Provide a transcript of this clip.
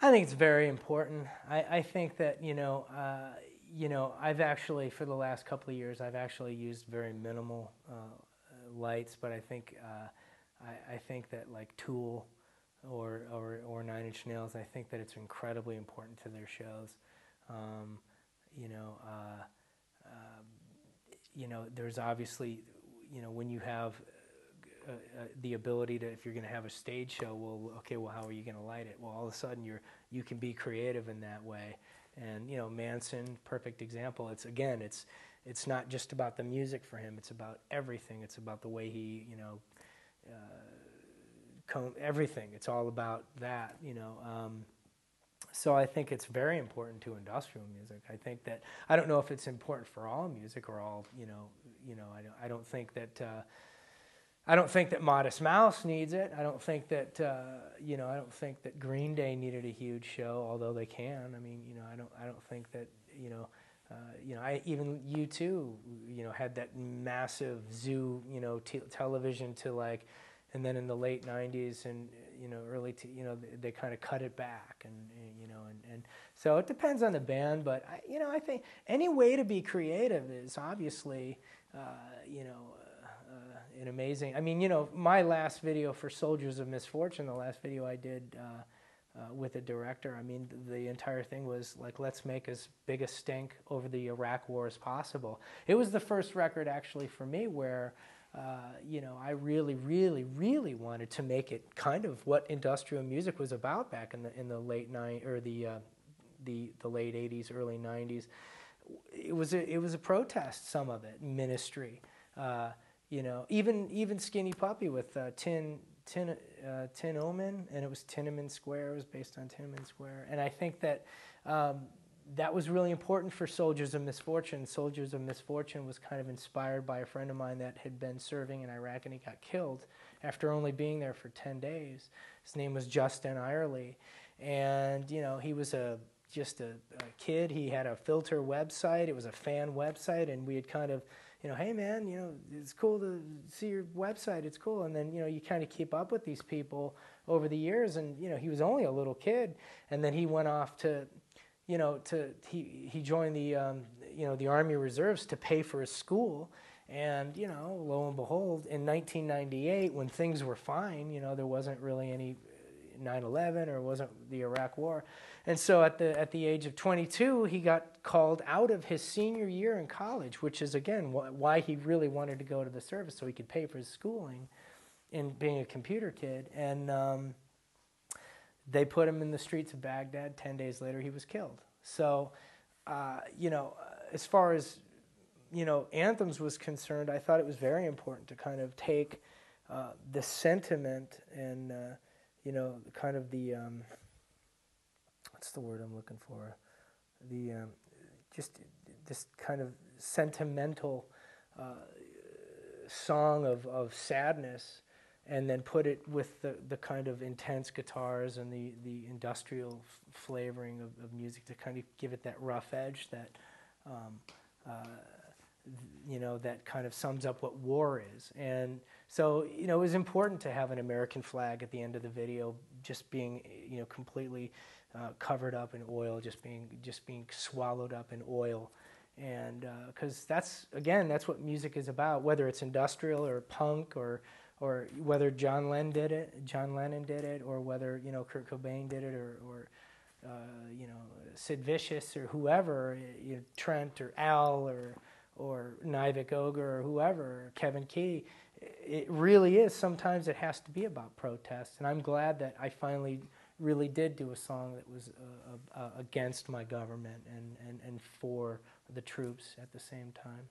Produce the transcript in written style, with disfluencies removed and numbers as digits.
I think it's very important. I think that, I've actually, for the last couple of years, I've actually used very minimal lights, but I think that like Tool or Nine Inch Nails, I think that it's incredibly important to their shows. Um, you know, uh, there's obviously, when you have the ability to, if you're going to have a stage show, well, okay, well, how are you going to light it? Well, all of a sudden you can be creative in that way. And Manson, perfect example. It's not just about the music for him. It's about everything. It's about the way he everything. It's all about that. So I think it's very important to industrial music. I think that, I don't know if it's important for all music or all, I don't think that. I don't think that Modest Mouse needs it. I don't think that I don't think that Green Day needed a huge show, although they can. I mean, I don't think that even U2, had that massive zoo, television to like, and then in the late '90s and early, they kind of cut it back, and so it depends on the band, but I think any way to be creative is obviously, an amazing. I mean, my last video for Soldiers of Misfortune, the last video I did with a director, I mean, the entire thing was like, let's make as big a stink over the Iraq War as possible. It was the first record actually for me where, I really, really, really wanted to make it kind of what industrial music was about back in the late the late '80s, early '90s. It was a protest, some of it, ministry. Even Skinny Puppy with Tin Omen, and it was Tiananmen Square. It was based on Tiananmen Square, and I think that that was really important for Soldiers of Misfortune. Soldiers of Misfortune was kind of inspired by a friend of mine that had been serving in Iraq, and he got killed after only being there for 10 days. His name was Justin Irely, and he was just a kid. He had a filter website. It was a fan website, and we had kind of, hey man, it's cool to see your website. It's cool. And then, you kind of keep up with these people over the years. And, he was only a little kid. And then he went off to, he joined the Army Reserves to pay for his school. And, lo and behold, in 1998, when things were fine, there wasn't really any 9/11 or wasn't the Iraq War. And so at the age of 22, he got called out of his senior year in college, which is, again, why he really wanted to go to the service, so he could pay for his schooling in being a computer kid. And they put him in the streets of Baghdad. 10 days later, he was killed. So, as far as, Anthems was concerned, I thought it was very important to kind of take the sentiment and, kind of the, what's the word I'm looking for? The, just this kind of sentimental song of sadness, and then put it with the kind of intense guitars and the industrial flavoring of music to kind of give it that rough edge that, that kind of sums up what war is. And so, it was important to have an American flag at the end of the video, just being, completely covered up in oil, just being swallowed up in oil. And because that's what music is about, whether it's industrial or punk or whether John Lennon did it, or whether Kurt Cobain did it, or Sid Vicious or whoever, Trent or Al or Nivek Ogre or whoever, Kevin Key. It really is. Sometimes it has to be about protest, and I'm glad that I finally really did do a song that was against my government and for the troops at the same time.